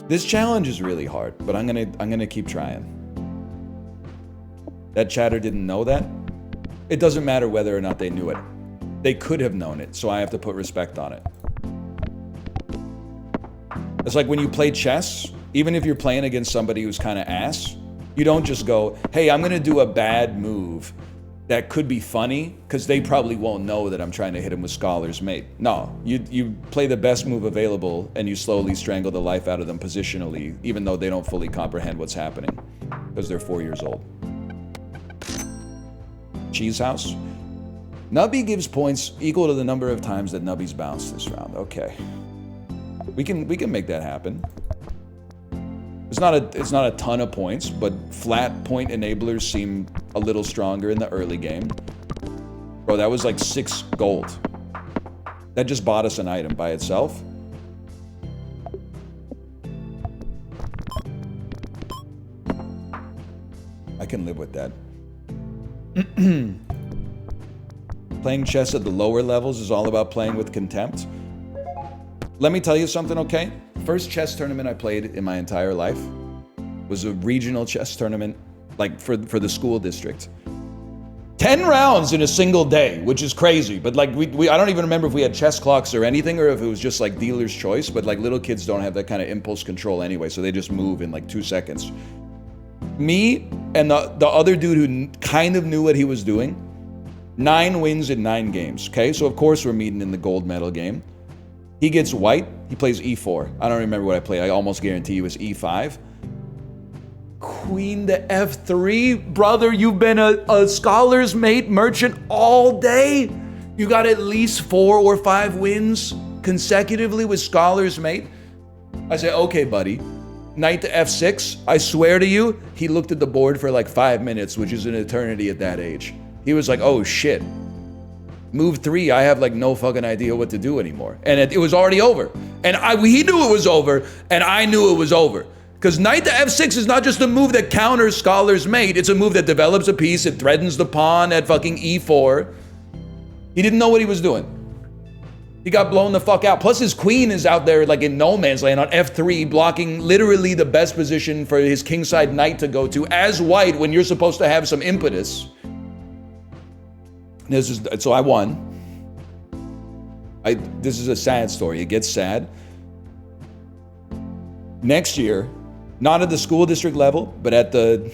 This challenge is really hard, but I'm gonna keep trying. That chatter didn't know that. It doesn't matter whether or not they knew it. They could have known it, so I have to put respect on it. It's like when you play chess, even if you're playing against somebody who's kind of ass, you don't just go, hey, I'm gonna do a bad move that could be funny, because they probably won't know that I'm trying to hit him with Scholar's Mate. No, you play the best move available and you slowly strangle the life out of them positionally, even though they don't fully comprehend what's happening, because they're 4 years old. Cheese House. Nubby gives points equal to the number of times that Nubby's bounced this round. Okay. We can make that happen. It's not a ton of points, but flat point enablers seem a little stronger in the early game. Bro, that was like 6 gold. That just bought us an item by itself. I can live with that. Playing chess at the lower levels is all about playing with contempt. Let me tell you something, okay? First chess tournament I played in my entire life was a regional chess tournament, like for the school district. 10 rounds in a single day, which is crazy. But like I don't even remember if we had chess clocks or anything, or if it was just like dealer's choice. But like little kids don't have that kind of impulse control anyway, so they just move in like 2 seconds. Me and the other dude who kind of knew what he was doing, 9 wins in 9 games. Okay, so of course we're meeting in the gold medal game. He gets white, he plays e4. I don't remember what I played. I almost guarantee it was e5. Queen to f3? Brother, you've been a Scholar's Mate merchant all day? You got at least 4 or 5 wins consecutively with Scholar's Mate? I say, okay, buddy. Knight to f6, I swear to you, he looked at the board for like 5 minutes, which is an eternity at that age. He was like, oh shit. Move 3, I have like no fucking idea what to do anymore. And it was already over. And he knew it was over, and I knew it was over. Because knight to f6 is not just a move that counters Scholar's Mate, it's a move that develops a piece, it threatens the pawn at fucking e4. He didn't know what he was doing. He got blown the fuck out. Plus his queen is out there like in no man's land on f3, blocking literally the best position for his kingside knight to go to as white when you're supposed to have some impetus. So I won. This is a sad story. It gets sad. Next year, not at the school district level, but at the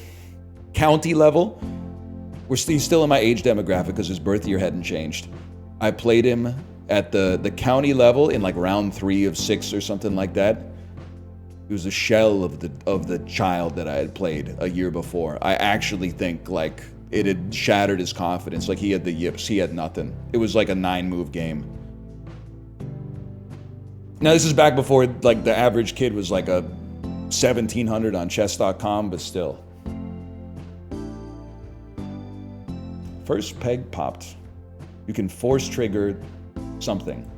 county level, he's still in my age demographic because his birth year hadn't changed. I played him at the county level in like round 3 of 6 or something like that. He was a shell of the child that I had played a year before. I actually think like it had shattered his confidence. Like he had the yips, he had nothing. It was like a 9-move game. Now this is back before like the average kid was like a 1700 on chess.com, but still. First peg popped. You can force trigger something.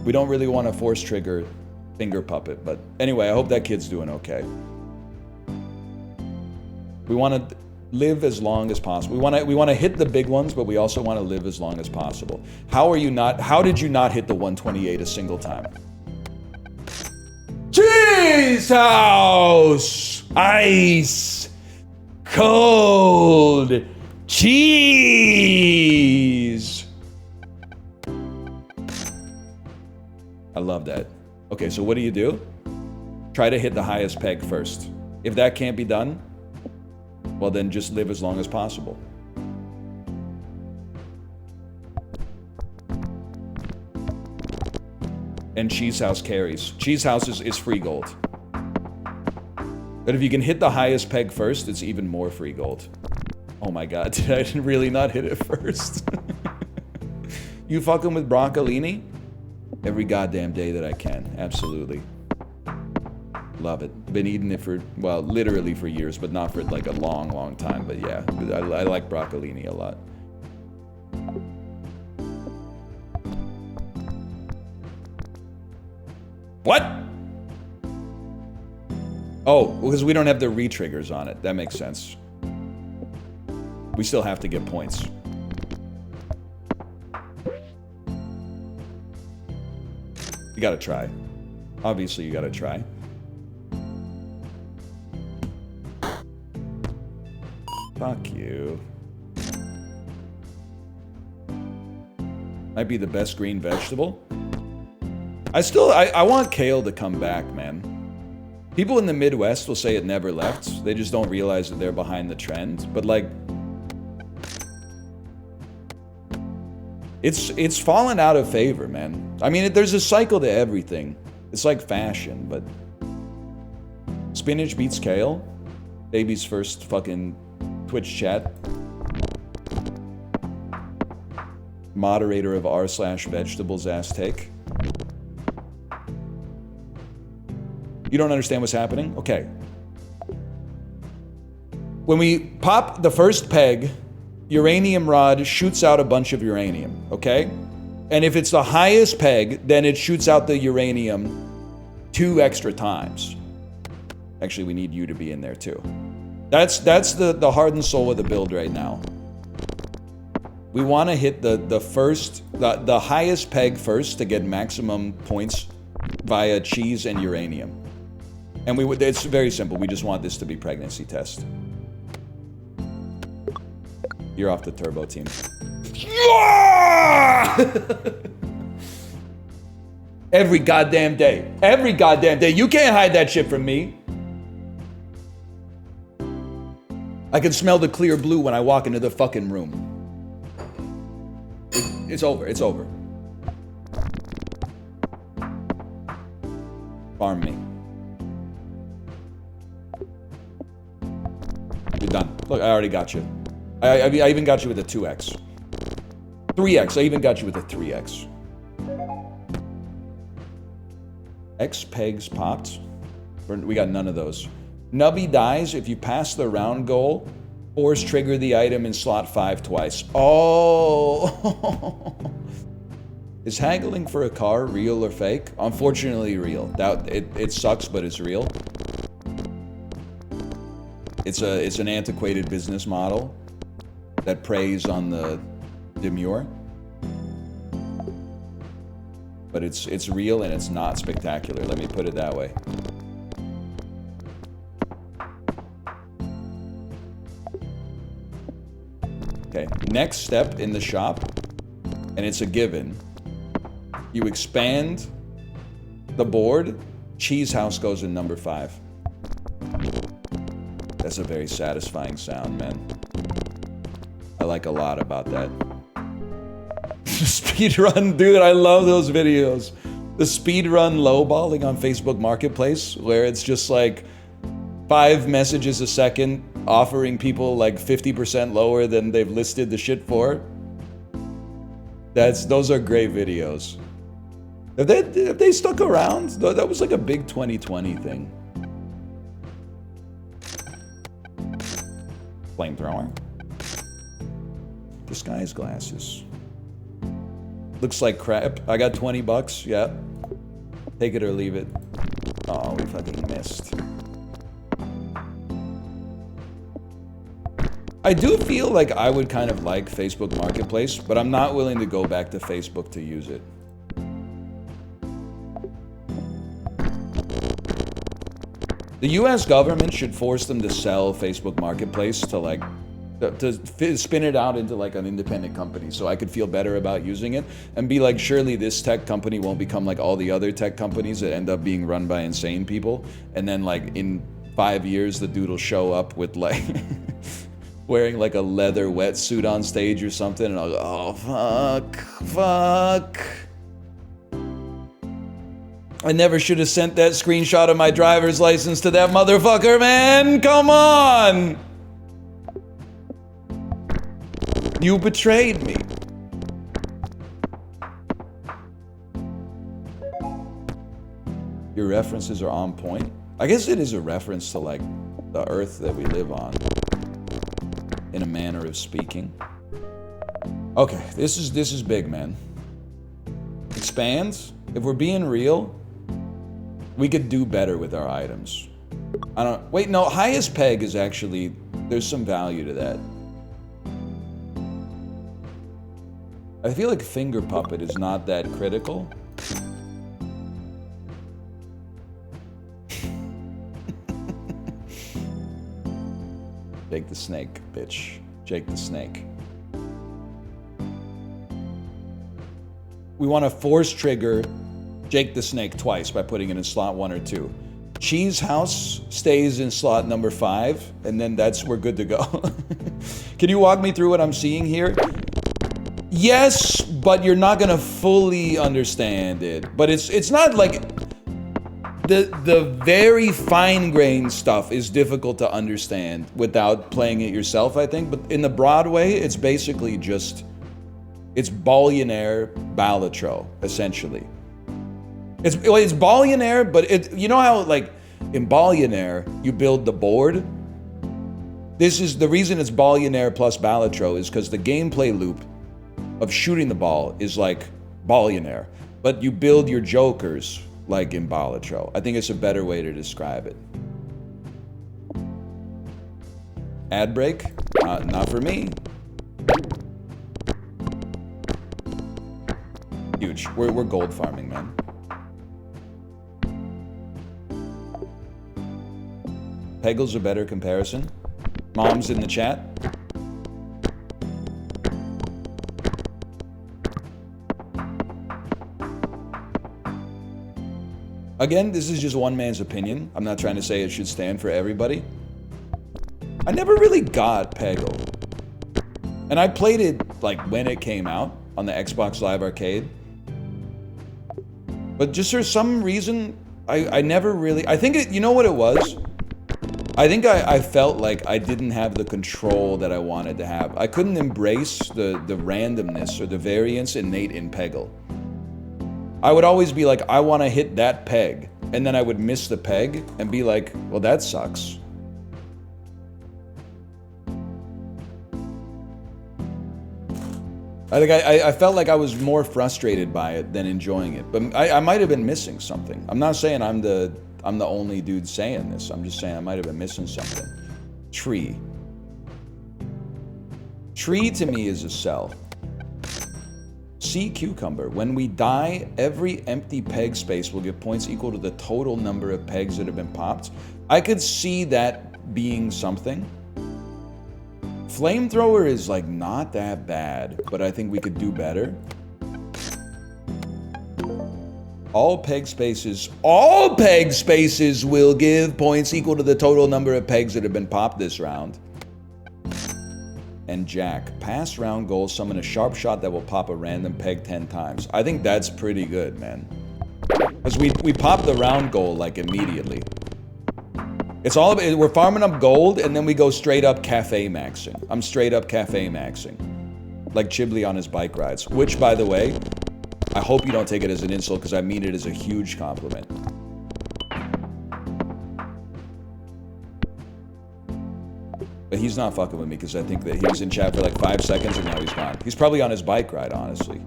We don't really want to force trigger finger puppet, but anyway, I hope that kid's doing okay. We want to live as long as possible. We want to hit the big ones, but we also want to live as long as possible. How did you not hit the 128 a single time? Cheese House! Ice! Cold! Cheese! I love that. Okay, so what do? Try to hit the highest peg first. If that can't be done, well then just live as long as possible. And Cheese House carries. Cheese House is free gold. But if you can hit the highest peg first, it's even more free gold. Oh my god, did I really not hit it first? You fucking with broccolini? Every goddamn day that I can, absolutely. Love it. Been eating it for, well, literally for years, but not for like a long, long time. But yeah, I like broccolini a lot. What? Oh, because we don't have the re-triggers on it. That makes sense. We still have to get points. You gotta try. Obviously, you gotta try. Fuck you. Might be the best green vegetable. I want kale to come back, man. People in the Midwest will say it never left. They just don't realize that they're behind the trend. But like, it's fallen out of favor, man. I mean, there's a cycle to everything. It's like fashion, but spinach beats kale. Baby's first fucking Twitch chat. Moderator of r/vegetables ass take. You don't understand what's happening? Okay. When we pop the first peg, uranium rod shoots out a bunch of uranium, okay? And if it's the highest peg, then it shoots out the uranium 2 extra times. Actually, we need you to be in there too. That's the heart and soul of the build right now. We want to hit the highest peg first to get maximum points via cheese and uranium. And it's very simple. We just want this to be pregnancy test. You're off the turbo team. Every goddamn day. Every goddamn day. You can't hide that shit from me. I can smell the clear blue when I walk into the fucking room. It's over. It's over. Farm me. You're done. Look, I already got you. I even got you with a 2x. 3x. I even got you with a 3x. X pegs popped. We got none of those. Nubby dies if you pass the round goal. Force trigger the item in slot 5 twice. Oh! Is haggling for a car real or fake? Unfortunately, real. It sucks, but it's real. It's an antiquated business model that preys on the demure. But it's real and it's not spectacular. Let me put it that way. Okay, next step in the shop, and it's a given. You expand the board, Cheese House goes in number 5. That's a very satisfying sound, man. I like a lot about that. Speedrun, dude, I love those videos. The speedrun lowballing on Facebook Marketplace, where it's just like 5 messages a second, offering people like 50% lower than they've listed the shit for. Those are great videos. Have they stuck around? That was like a big 2020 thing. Flamethrower. Disguise glasses. Looks like crap. I got 20 bucks. Yeah. Take it or leave it. Oh, we fucking missed. I do feel like I would kind of like Facebook Marketplace, but I'm not willing to go back to Facebook to use it. The US government should force them to sell Facebook Marketplace to like, to spin it out into like an independent company so I could feel better about using it and be like, surely this tech company won't become like all the other tech companies that end up being run by insane people. And then like in 5 years, the dude will show up with like wearing like a leather wetsuit on stage or something. And I'll go, oh, fuck. I never should have sent that screenshot of my driver's license to that motherfucker, man. Come on. You betrayed me. Your references are on point. I guess it is a reference to like the earth that we live on, in a manner of speaking. Okay, this is big, man. Expands. If we're being real, we could do better with our items. Wait, no, highest peg is actually, there's some value to that. I feel like finger puppet is not that critical. Jake the Snake, bitch. Jake the Snake. We want to force trigger Jake the Snake twice by putting it in slot 1 or 2. Cheese House stays in slot number 5, and then we're good to go. Can you walk me through what I'm seeing here? Yes, but you're not gonna fully understand it. But it's not like the very fine-grained stuff is difficult to understand without playing it yourself, I think. But in the broad way, it's basically just it's Billionaire Balatro, essentially. It's Billionaire, but you know how like in Billionaire you build the board? This is the reason it's Billionaire plus Balatro is because the gameplay loop of shooting the ball is like Billionaire, but you build your jokers like in Balatro. I think it's a better way to describe it. Ad break? Not for me. Huge. We're gold farming, man. Peggle's a better comparison. Mom's in the chat. Again, this is just one man's opinion. I'm not trying to say it should stand for everybody. I never really got Peggle. And I played it like when it came out on the Xbox Live Arcade. But just for some reason, I never really... I think you know what it was? I think I felt like I didn't have the control that I wanted to have. I couldn't embrace the randomness or the variance innate in Peggle. I would always be like, I want to hit that peg. And then I would miss the peg and be like, well, that sucks. I think I felt like I was more frustrated by it than enjoying it. But I might have been missing something. I'm not saying I'm the only dude saying this. I'm just saying I might have been missing something. Tree. Tree to me is a cell. Sea cucumber. When we die, every empty peg space will give points equal to the total number of pegs that have been popped. I could see that being something. Flamethrower is like not that bad, but I think we could do better. All peg spaces will give points equal to the total number of pegs that have been popped this round. And Jack, pass round goal, summon a sharp shot that will pop a random peg 10 times. I think that's pretty good, man. Because we pop the round goal like immediately. It's all about, we're farming up gold and then we go straight up cafe maxing. I'm straight up cafe maxing. Like Chiblee on his bike rides. Which, by the way, I hope you don't take it as an insult because I mean it as a huge compliment. But he's not fucking with me because I think that he was in chat for like 5 seconds and now he's gone. He's probably on his bike ride, honestly.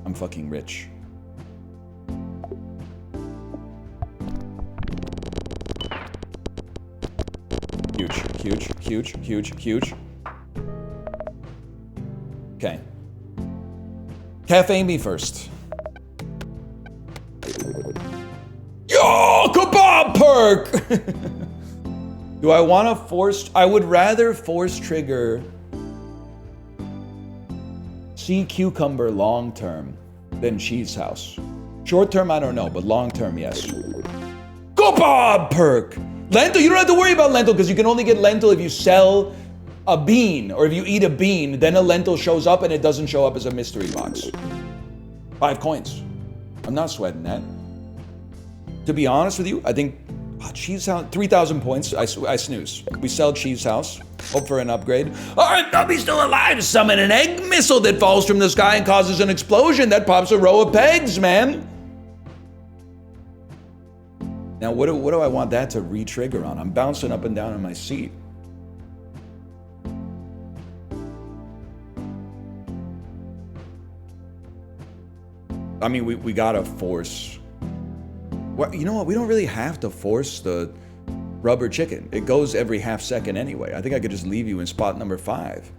I'm fucking rich. Huge, huge, huge, huge, huge. Okay. Cafe me first. Yo, kebab perk! Do I want to force... I would rather force trigger Sea Cucumber long term than Cheese House. Short term, I don't know, but long term, yes. Kebab perk! Lentil, you don't have to worry about lentil because you can only get lentil if you sell a bean or if you eat a bean, then a lentil shows up and it doesn't show up as a mystery box. 5 coins. I'm not sweating that. To be honest with you, I think Cheese House, 3,000 points. I snooze. We sell Cheese House. Hope for an upgrade. All right, Nubby's still alive. Summon an egg missile that falls from the sky and causes an explosion that pops a row of pegs, man. Now, what do I want that to re-trigger on? I'm bouncing up and down in my seat. I mean, we gotta force... Well, you know what? We don't really have to force the rubber chicken. It goes every half second anyway. I think I could just leave you in spot number 5.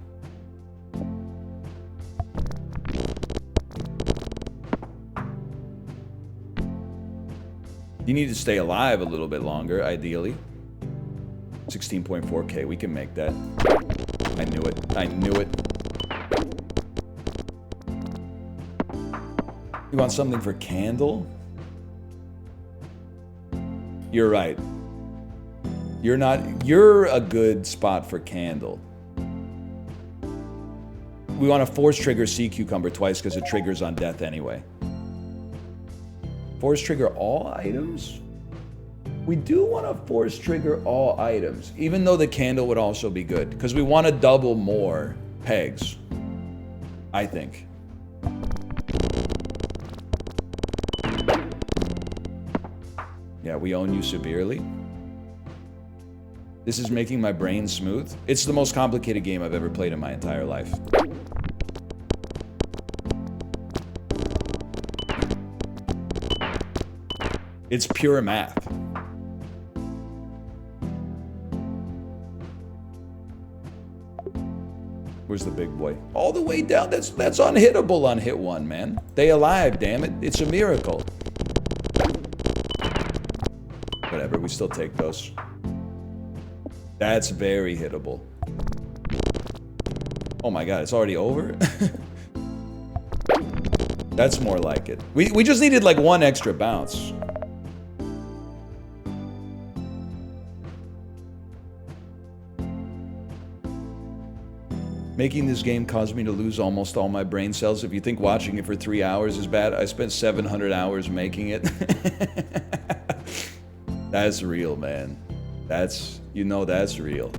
You need to stay alive a little bit longer, ideally. 16.4K. We can make that. I knew it. I knew it. You want something for candle? You're right. You're a good spot for candle. We want to force trigger sea cucumber twice because it triggers on death anyway. Force trigger all items? We do want to force trigger all items, even though the candle would also be good, because we want to double more pegs, I think. Yeah, we own you severely. This is making my brain smooth. It's the most complicated game I've ever played in my entire life. It's pure math. Where's the big boy? All the way down. That's unhittable on hit one, man. They alive, damn it. It's a miracle. Whatever, we still take those. That's very hittable. Oh my god, it's already over? That's more like it. We just needed like one extra bounce. Making this game caused me to lose almost all my brain cells. If you think watching it for 3 hours is bad, I spent 700 hours making it. That's real, man. That's, you know that's real.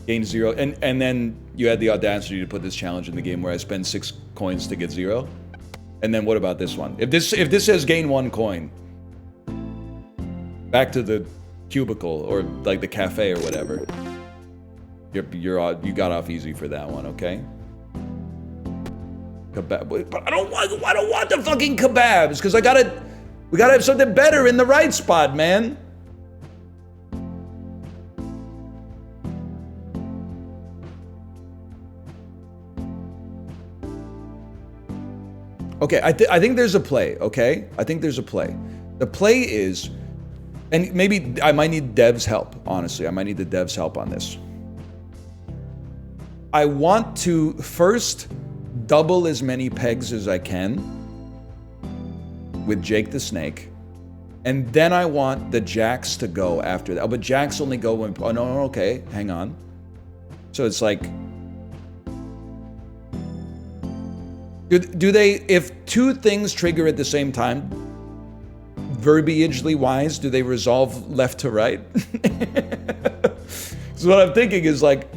Gain 0, and then you had the audacity to put this challenge in the game where I spend 6 coins to get 0. And then what about this one? If this says gain 1 coin, back to the cubicle or like the cafe or whatever. You got off easy for that one, okay? Kebab, but I don't want the fucking kebabs because we gotta have something better in the right spot, man. Okay, I think there's a play, okay? I think there's a play. The play is, and maybe I might need devs' help, honestly. I might need the devs' help on this. I want to first double as many pegs as I can with Jake the Snake, and then I want the jacks to go after that. Oh, but jacks only go when, oh no, okay, hang on. So it's like, do they, if 2 things trigger at the same time, verbiagely wise, do they resolve left to right? So what I'm thinking is like,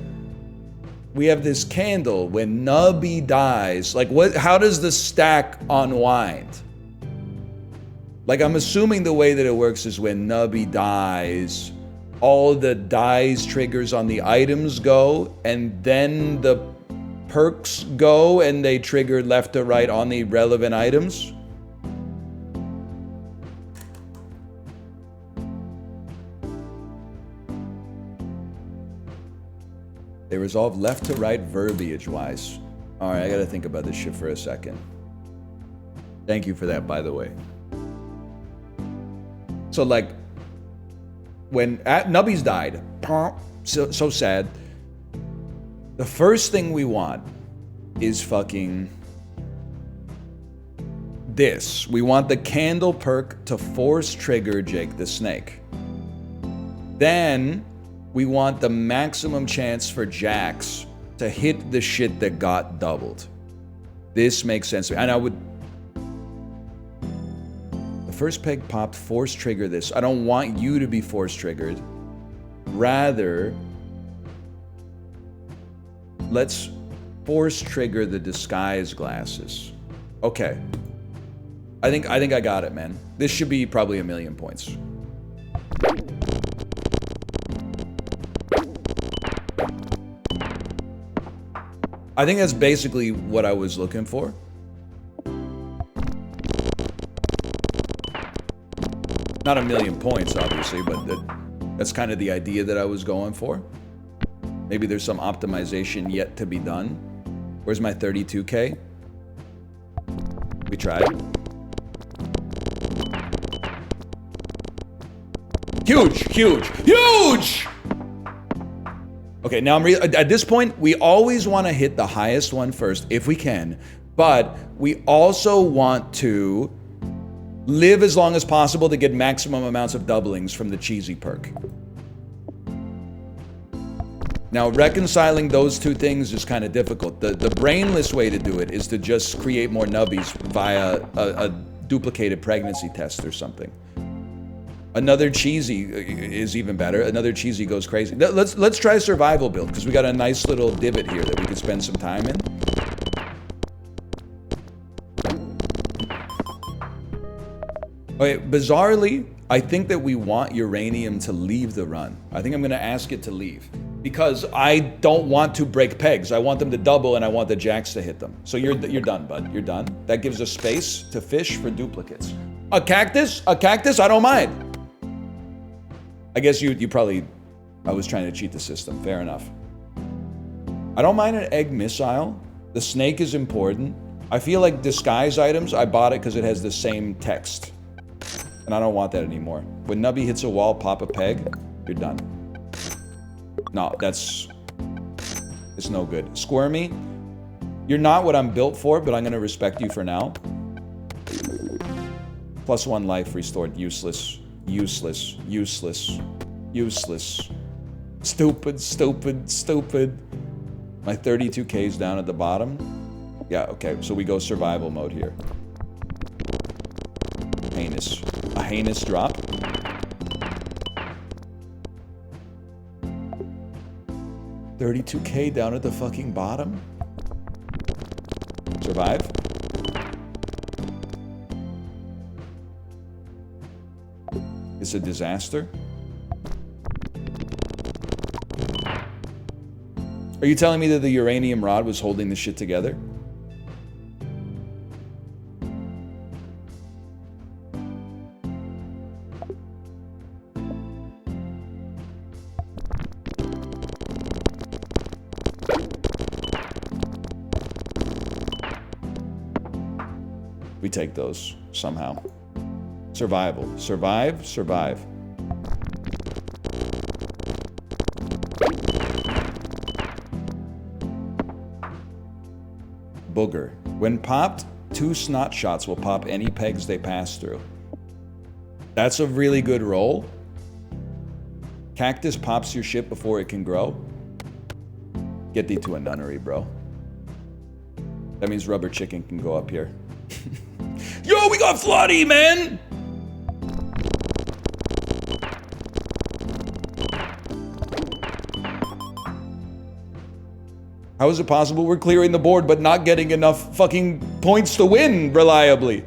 we have this candle when Nubby dies. Like how does the stack unwind? Like I'm assuming the way that it works is when Nubby dies, all the dies triggers on the items go, and then the perks go and they trigger left to right on the relevant items. They resolve left to right verbiage wise. All right, I gotta think about this shit for a second. Thank you for that, by the way. So like, when Nubby's died, so sad. The first thing we want is fucking this. We want the candle perk to force trigger Jake the Snake. Then we want the maximum chance for jacks to hit the shit that got doubled. This makes sense. And I would... The first peg popped, force trigger this. I don't want you to be force triggered. Rather, let's force trigger the disguise glasses. Okay. I think I got it, man. This should be probably 1,000,000 points. I think that's basically what I was looking for. Not 1,000,000 points, obviously, but that's kind of the idea that I was going for. Maybe there's some optimization yet to be done. Where's my 32K? We tried. Huge, huge, huge! Okay, now at this point, we always want to hit the highest one first, if we can. But we also want to live as long as possible to get maximum amounts of doublings from the cheesy perk. Now, reconciling those two things is kind of difficult. The brainless way to do it is to just create more nubbies via a duplicated pregnancy test or something. Another cheesy is even better. Another cheesy goes crazy. Let's try a survival build, because we got a nice little divot here that we could spend some time in. Okay, bizarrely, I think that we want uranium to leave the run. I think I'm gonna ask it to leave, because I don't want to break pegs. I want them to double, and I want the jacks to hit them. So you're done, bud. You're done. That gives us space to fish for duplicates. A cactus, I don't mind. I guess you probably, I was trying to cheat the system. Fair enough. I don't mind an egg missile. The snake is important. I feel like disguise items, I bought it because it has the same text. And I don't want that anymore. When Nubby hits a wall, pop a peg, you're done. No, it's no good. Squirmy, you're not what I'm built for, but I'm gonna respect you for now. +1 life restored, useless. Useless, useless, useless. Stupid, stupid, stupid. My 32K's down at the bottom. Yeah, okay, so we go survival mode here. Heinous. A heinous drop. $32K down at the fucking bottom. Survive. It's a disaster. Are you telling me that the uranium rod was holding the shit together? We take those somehow. Survival. Survive, survive. Booger. When popped, 2 snot shots will pop any pegs they pass through. That's a really good roll. Cactus pops your shit before it can grow. Get thee to a nunnery, bro. That means rubber chicken can go up here. Yo, we got Floody, man! How is it possible we're clearing the board but not getting enough fucking points to win reliably?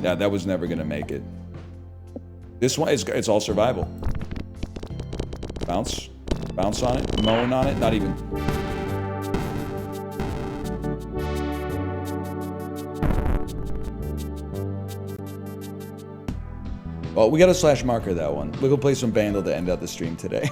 Yeah, that was never gonna make it. This one, it's all survival. Bounce. Bounce on it. Moan on it. Not even. Well, we got to slash marker that one. We'll go play some Vandal to end out the stream today.